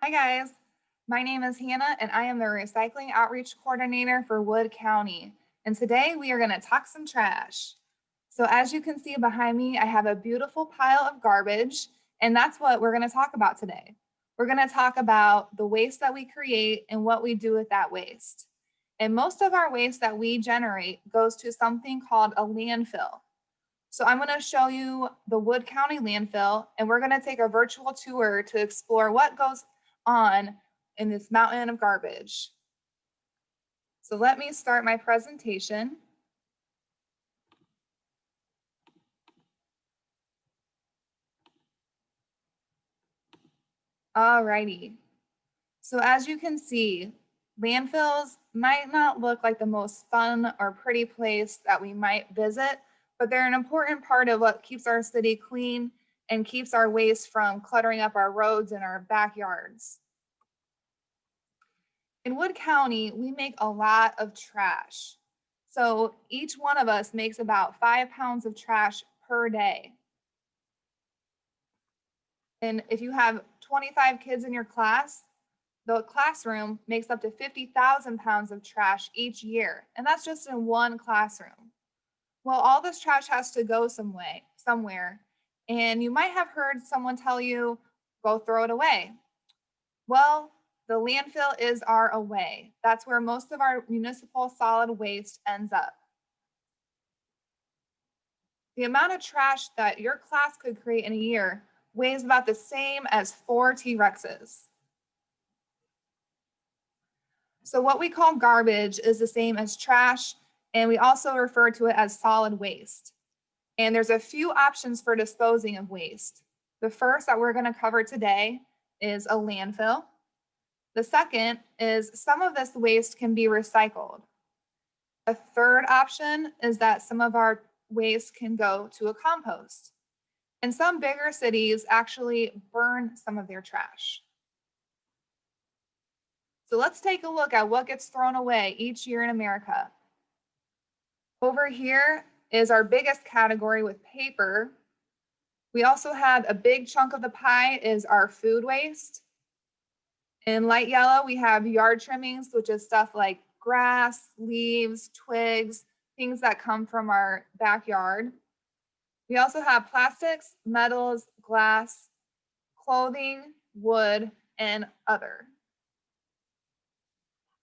Hi guys, my name is Hannah and I am the Recycling Outreach Coordinator for Wood County. And today we are going to talk some trash. So as you can see behind me, I have a beautiful pile of garbage and that's what we're going to talk about today. We're going to talk about the waste that we create and what we do with that waste. And most of our waste that we generate goes to something called a landfill. So I'm going to show you the Wood County landfill, and we're going to take a virtual tour to explore what goes on in this mountain of garbage. So let me start my presentation. Alrighty. So as you can see, landfills might not look like the most fun or pretty place that we might visit, but they're an important part of what keeps our city clean and keeps our waste from cluttering up our roads and our backyards. In Wood County, we make a lot of trash. So each one of us makes about 5 pounds of trash per day. And if you have 25 kids in your class, the classroom makes up to 50,000 pounds of trash each year. And that's just in one classroom. Well, all this trash has to go somewhere. And you might have heard someone tell you, go throw it away. Well, the landfill is our away. That's where most of our municipal solid waste ends up. The amount of trash that your class could create in a year weighs about the same as 4 T-Rexes. So what we call garbage is the same as trash, and we also refer to it as solid waste. And there's a few options for disposing of waste. The first that we're going to cover today is a landfill. The second is some of this waste can be recycled. A third option is that some of our waste can go to a compost. And some bigger cities actually burn some of their trash. So let's take a look at what gets thrown away each year in America. Over here is our biggest category with paper. We also have a big chunk of the pie is our food waste. In light yellow, we have yard trimmings, which is stuff like grass, leaves, twigs, things that come from our backyard. We also have plastics, metals, glass, clothing, wood, and other.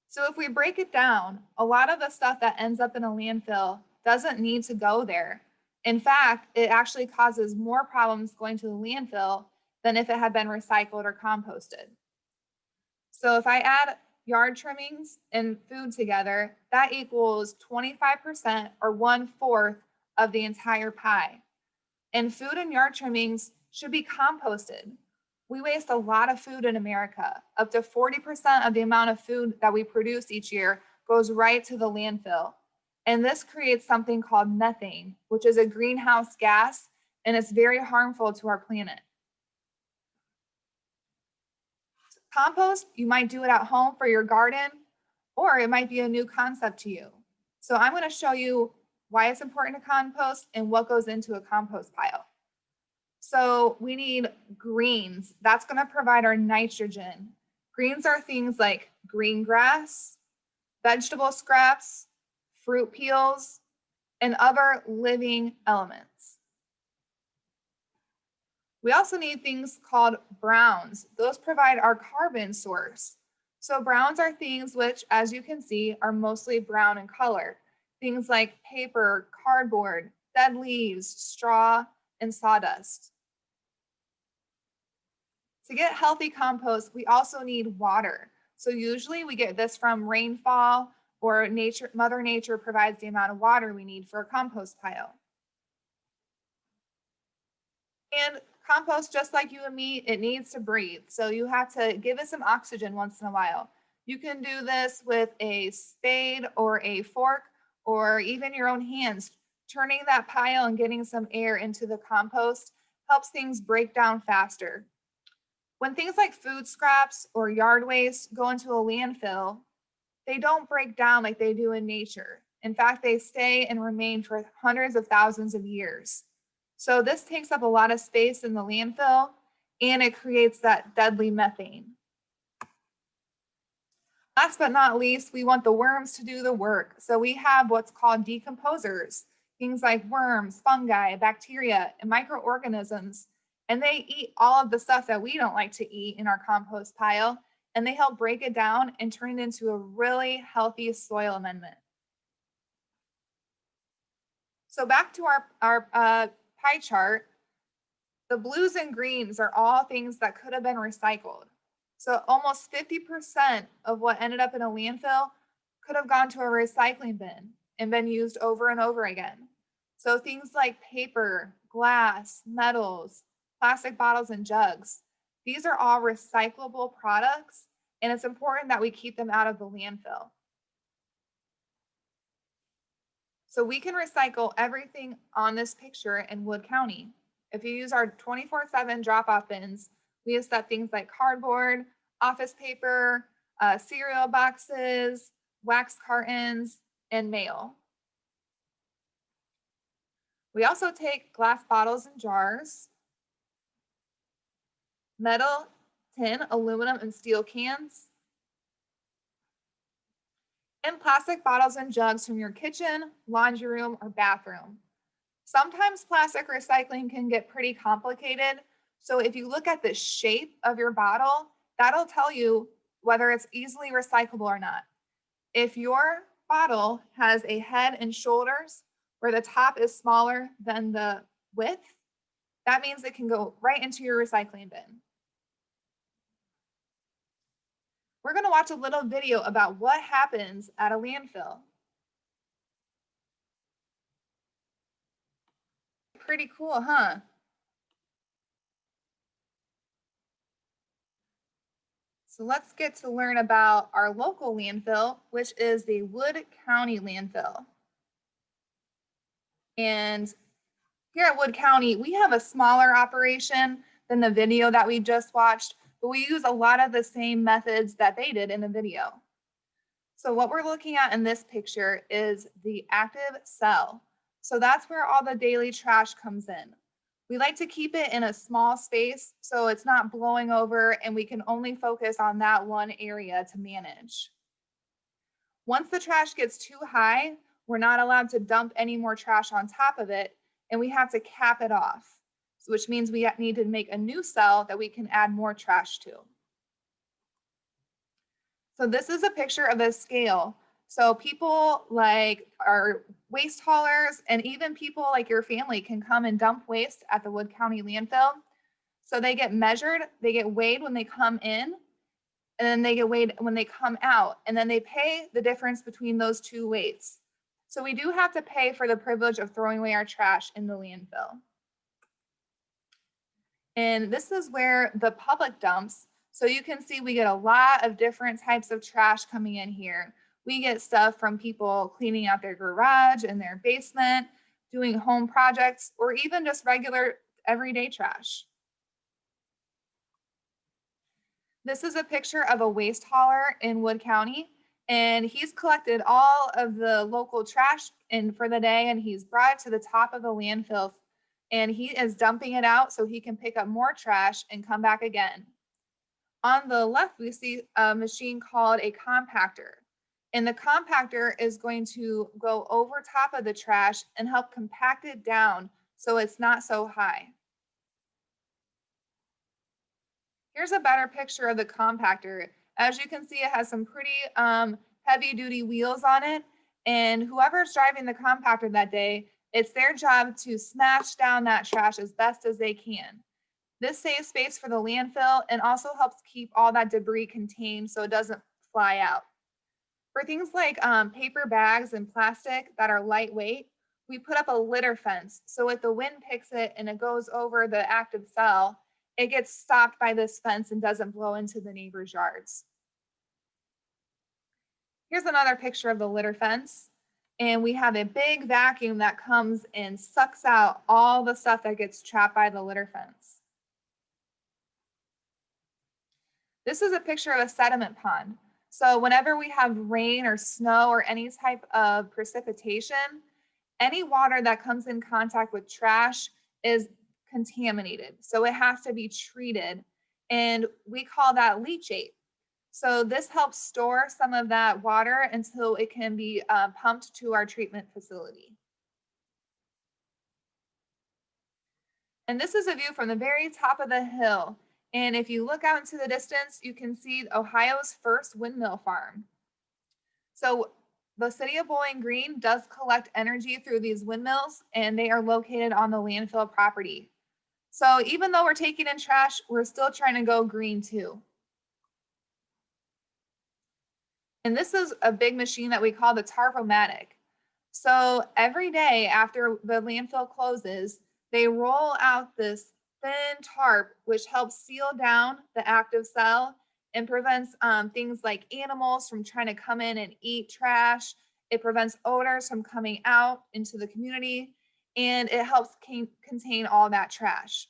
So if we break it down, a lot of the stuff that ends up in a landfill doesn't need to go there. In fact, it actually causes more problems going to the landfill than if it had been recycled or composted. So if I add yard trimmings and food together, that equals 25% or 1/4 of the entire pie. And food and yard trimmings should be composted. We waste a lot of food in America. Up to 40% of the amount of food that we produce each year goes right to the landfill. And this creates something called methane, which is a greenhouse gas, and it's very harmful to our planet. Compost, you might do it at home for your garden, or it might be a new concept to you. So I'm going to show you why it's important to compost and what goes into a compost pile. So we need greens. That's going to provide our nitrogen. Greens are things like green grass, vegetable scraps, fruit peels, and other living elements. We also need things called browns. Those provide our carbon source. So browns are things which, as you can see, are mostly brown in color. Things like paper, cardboard, dead leaves, straw, and sawdust. To get healthy compost, we also need water. So usually we get this from rainfall, or Mother Nature provides the amount of water we need for a compost pile. And compost, just like you and me, it needs to breathe. So you have to give it some oxygen once in a while. You can do this with a spade or a fork, or even your own hands. Turning that pile and getting some air into the compost helps things break down faster. When things like food scraps or yard waste go into a landfill, they don't break down like they do in nature. In fact, they stay and remain for hundreds of thousands of years. So this takes up a lot of space in the landfill, and it creates that deadly methane. Last but not least, we want the worms to do the work. So we have what's called decomposers, things like worms, fungi, bacteria, and microorganisms. And they eat all of the stuff that we don't like to eat in our compost pile. And they help break it down and turn it into a really healthy soil amendment. So back to our pie chart, the blues and greens are all things that could have been recycled. So almost 50% of what ended up in a landfill could have gone to a recycling bin and been used over and over again. So things like paper, glass, metals, plastic bottles, and jugs, these are all recyclable products, and it's important that we keep them out of the landfill. So we can recycle everything on this picture in Wood County. If you use our 24/7 drop-off bins, we accept things like cardboard, office paper, cereal boxes, wax cartons, and mail. We also take glass bottles and jars, metal, tin, aluminum, and steel cans, and plastic bottles and jugs from your kitchen, laundry room, or bathroom. Sometimes plastic recycling can get pretty complicated. So if you look at the shape of your bottle, that'll tell you whether it's easily recyclable or not. If your bottle has a head and shoulders where the top is smaller than the width, that means it can go right into your recycling bin. We're going to watch a little video about what happens at a landfill. Pretty cool, huh? So let's get to learn about our local landfill, which is the Wood County landfill. And here at Wood County, we have a smaller operation than the video that we just watched, but we use a lot of the same methods that they did in the video. So what we're looking at in this picture is the active cell. So that's where all the daily trash comes in. We like to keep it in a small space so it's not blowing over and we can only focus on that one area to manage. Once the trash gets too high, we're not allowed to dump any more trash on top of it and we have to cap it off, which means we need to make a new cell that we can add more trash to. So this is a picture of a scale. So people like our waste haulers and even people like your family can come and dump waste at the Wood County landfill. So they get measured, they get weighed when they come in, and then they get weighed when they come out, and then they pay the difference between those two weights. So we do have to pay for the privilege of throwing away our trash in the landfill. And this is where the public dumps. So you can see we get a lot of different types of trash coming in here. We get stuff from people cleaning out their garage and their basement, doing home projects, or even just regular everyday trash. This is a picture of a waste hauler in Wood County, and he's collected all of the local trash in for the day, and he's brought it to the top of the landfill, and he is dumping it out so he can pick up more trash and come back again. On the left, we see a machine called a compactor, and the compactor is going to go over top of the trash and help compact it down so it's not so high. Here's a better picture of the compactor. As you can see, it has some pretty heavy duty wheels on it. And whoever's driving the compactor that day, it's their job to smash down that trash as best as they can. This saves space for the landfill and also helps keep all that debris contained so it doesn't fly out. For things like paper bags and plastic that are lightweight, we put up a litter fence. So if the wind picks it and it goes over the active cell, it gets stopped by this fence and doesn't blow into the neighbor's yards. Here's another picture of the litter fence. And we have a big vacuum that comes and sucks out all the stuff that gets trapped by the litter fence. This is a picture of a sediment pond. So whenever we have rain or snow or any type of precipitation, any water that comes in contact with trash is contaminated. So it has to be treated. And we call that leachate. So this helps store some of that water until it can be pumped to our treatment facility. And this is a view from the very top of the hill. And if you look out into the distance, you can see Ohio's first windmill farm. So the city of Bowling Green does collect energy through these windmills, and they are located on the landfill property. So even though we're taking in trash, we're still trying to go green too. And this is a big machine that we call the tarpomatic. So every day after the landfill closes, they roll out this thin tarp, which helps seal down the active cell and prevents things like animals from trying to come in and eat trash. It prevents odors from coming out into the community, and it helps contain all that trash.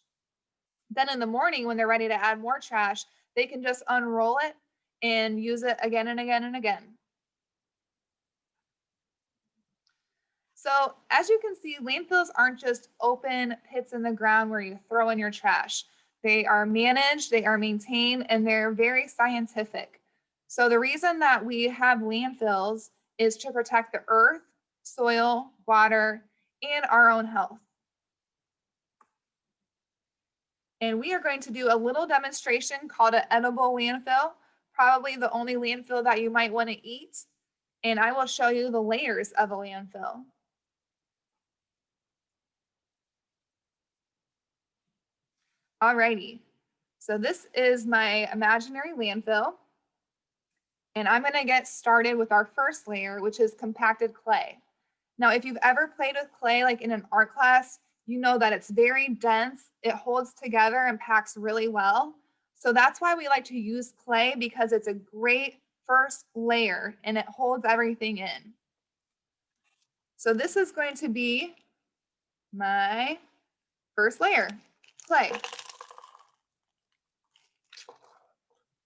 Then in the morning, when they're ready to add more trash, they can just unroll it and use it again and again and again. So as you can see, landfills aren't just open pits in the ground where you throw in your trash. They are managed, they are maintained, and they're very scientific. So the reason that we have landfills is to protect the earth, soil, water, and our own health. And we are going to do a little demonstration called an edible landfill, probably the only landfill that you might want to eat. And I will show you the layers of a landfill. Alrighty, so this is my imaginary landfill, and I'm gonna get started with our first layer, which is compacted clay. Now, if you've ever played with clay, like in an art class, you know that it's very dense, it holds together and packs really well. So that's why we like to use clay, because it's a great first layer and it holds everything in. So this is going to be my first layer, clay.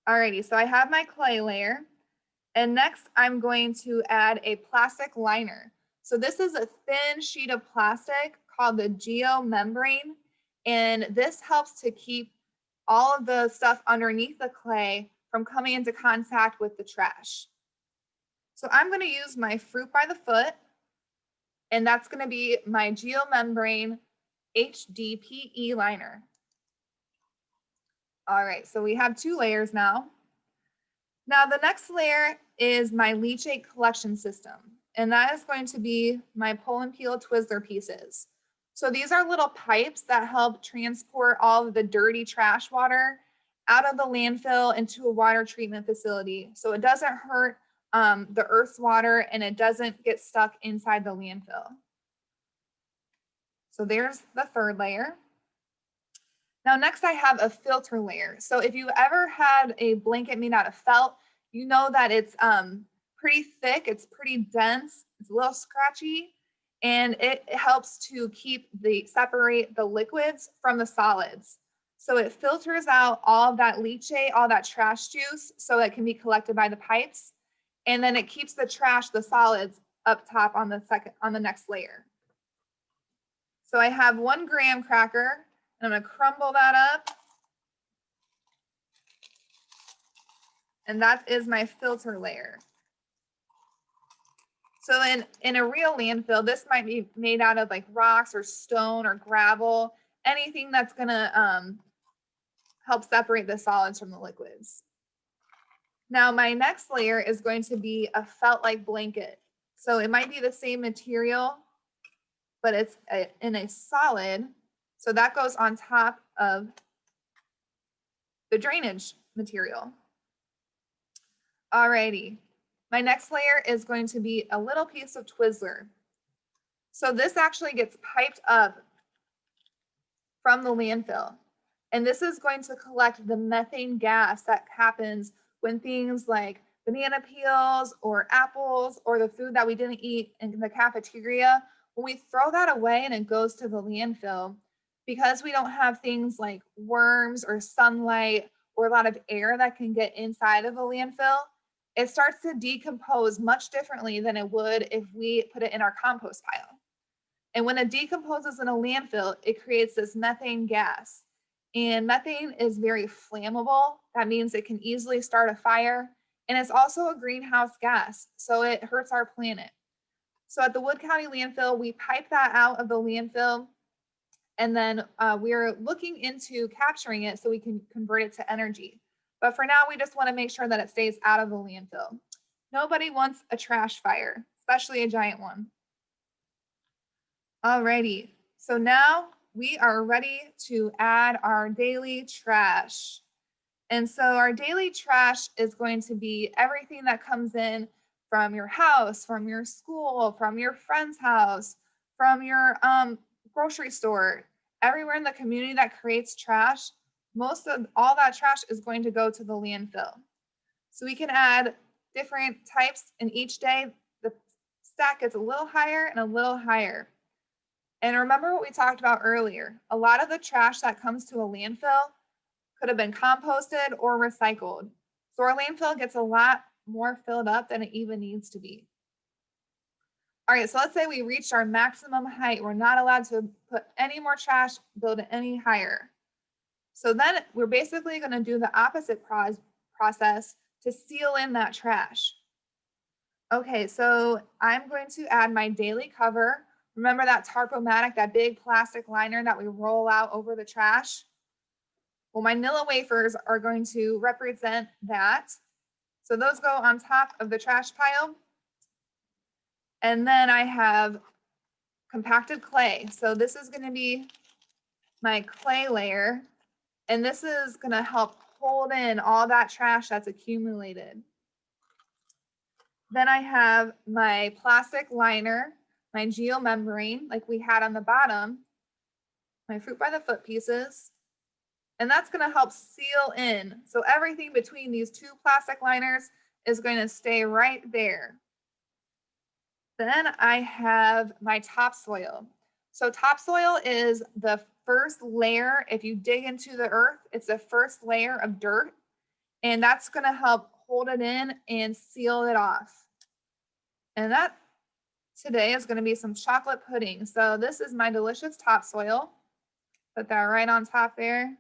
Alrighty, so I have my clay layer. And next, I'm going to add a plastic liner. So this is a thin sheet of plastic called the geomembrane. And this helps to keep all of the stuff underneath the clay from coming into contact with the trash. So I'm going to use my fruit by the foot, and that's going to be my geomembrane HDPE liner. All right, so we have 2 layers now. Now the next layer is my leachate collection system, and that is going to be my pull and peel Twizzler pieces. So these are little pipes that help transport all of the dirty trash water out of the landfill into a water treatment facility. So it doesn't hurt the earth's water, and it doesn't get stuck inside the landfill. So there's the third layer. Now, next I have a filter layer. So if you ever had a blanket made out of felt, you know that it's pretty thick, it's pretty dense, it's a little scratchy, and it helps to separate the liquids from the solids. So it filters out all of that leachate, all that trash juice, so it can be collected by the pipes. And then it keeps the trash, the solids, up top on the next layer. So I have 1 graham cracker. I'm going to crumble that up. And that is my filter layer. So in a real landfill, this might be made out of like rocks or stone or gravel, anything that's going to help separate the solids from the liquids. Now my next layer is going to be a felt-like blanket. So it might be the same material, but it's in a solid. So that goes on top of the drainage material. Alrighty, my next layer is going to be a little piece of Twizzler. So this actually gets piped up from the landfill. And this is going to collect the methane gas that happens when things like banana peels or apples or the food that we didn't eat in the cafeteria, when we throw that away and it goes to the landfill, because we don't have things like worms or sunlight or a lot of air that can get inside of a landfill, it starts to decompose much differently than it would if we put it in our compost pile. And when it decomposes in a landfill, it creates this methane gas. And methane is very flammable. That means it can easily start a fire. And it's also a greenhouse gas, so it hurts our planet. So at the Wood County landfill, we pipe that out of the landfill, and then we're looking into capturing it so we can convert it to energy. But for now, we just want to make sure that it stays out of the landfill. Nobody wants a trash fire, especially a giant one. Alrighty, so now we are ready to add our daily trash. And so our daily trash is going to be everything that comes in from your house, from your school, from your friend's house, from your grocery store, everywhere in the community that creates trash. Most of all that trash is going to go to the landfill. So we can add different types in each day. The stack gets a little higher and a little higher. And remember what we talked about earlier. A lot of the trash that comes to a landfill could have been composted or recycled. So our landfill gets a lot more filled up than it even needs to be. All right, so let's say we reached our maximum height. We're not allowed to put any more trash, build it any higher. So then we're basically going to do the opposite process to seal in that trash. Okay, so I'm going to add my daily cover. Remember that Tarpomatic, that big plastic liner that we roll out over the trash? Well, my Nilla wafers are going to represent that. So those go on top of the trash pile. And then I have compacted clay. So this is going to be my clay layer. And this is going to help hold in all that trash that's accumulated. Then I have my plastic liner, my geomembrane, like we had on the bottom, my fruit by the foot pieces. And that's going to help seal in. So everything between these two plastic liners is going to stay right there. Then I have my topsoil. So topsoil is the first layer. If you dig into the earth, it's the first layer of dirt. And that's going to help hold it in and seal it off. And that today is going to be some chocolate pudding. So this is my delicious topsoil. Put that right on top there.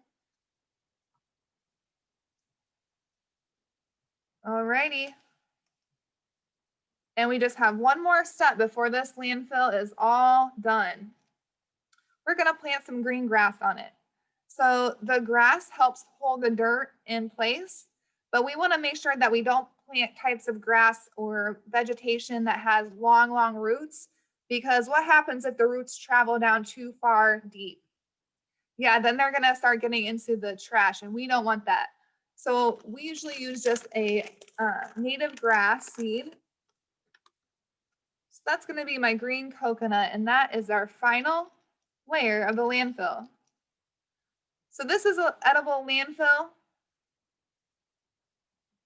Alrighty. And we just have one more step before this landfill is all done. We're going to plant some green grass on it. So the grass helps hold the dirt in place, but we want to make sure that we don't plant types of grass or vegetation that has long, long roots, because what happens if the roots travel down too far deep? Yeah, then they're going to start getting into the trash, and we don't want that. So we usually use just a native grass seed. So that's going to be my green coconut, and that is our final layer of the landfill. So this is an edible landfill.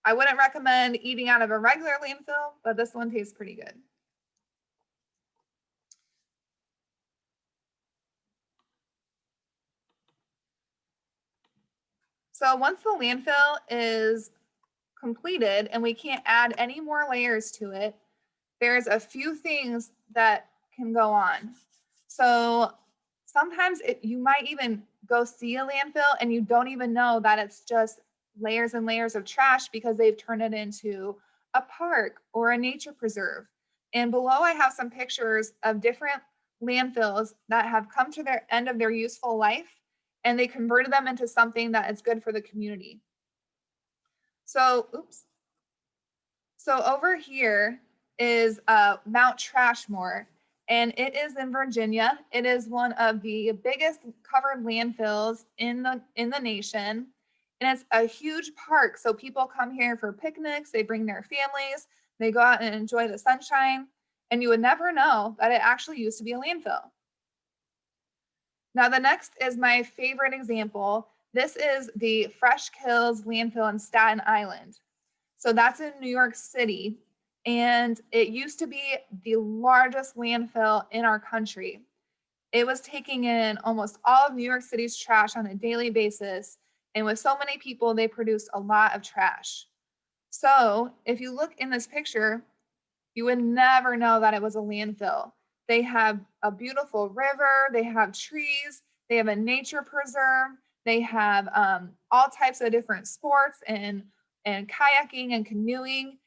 I wouldn't recommend eating out of a regular landfill, but this one tastes pretty good. So once the landfill is completed and we can't add any more layers to it, there's a few things that can go on. So sometimes you might even go see a landfill and you don't even know that it's just layers and layers of trash because they've turned it into a park or a nature preserve. And below I have some pictures of different landfills that have come to their end of their useful life, and they converted them into something that is good for the community. So, So over here is Mount Trashmore, and it is in Virginia. It is one of the biggest covered landfills in the nation, and it's a huge park. So people come here for picnics. They bring their families. They go out and enjoy the sunshine, and you would never know that it actually used to be a landfill. Now the next is my favorite example. This is the Fresh Kills landfill in Staten Island. So that's in New York City. And it used to be the largest landfill in our country. It was taking in almost all of New York City's trash on a daily basis. And with so many people, they produced a lot of trash. So if you look in this picture, you would never know that it was a landfill. They have a beautiful river, they have trees, they have a nature preserve, They have all types of different sports and kayaking and canoeing.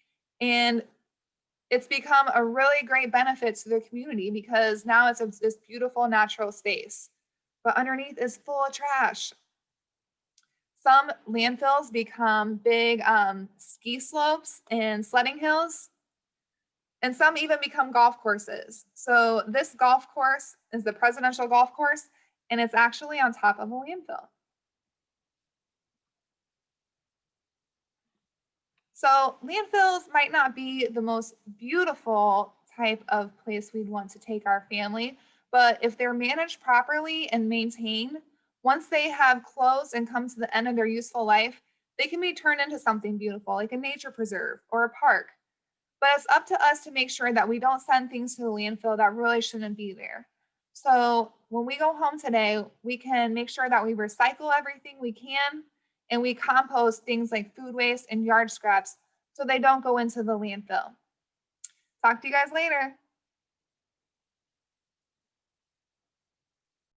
And it's become a really great benefit to the community because now it's this beautiful natural space. But underneath is full of trash. Some landfills become big ski slopes and sledding hills, and some even become golf courses. So, this golf course is the presidential golf course, and it's actually on top of a landfill. So, landfills might not be the most beautiful type of place we'd want to take our family, but if they're managed properly and maintained, once they have closed and come to the end of their useful life, they can be turned into something beautiful, like a nature preserve or a park. But it's up to us to make sure that we don't send things to the landfill that really shouldn't be there. So when we go home today, we can make sure that we recycle everything we can and we compost things like food waste and yard scraps so they don't go into the landfill. Talk to you guys later.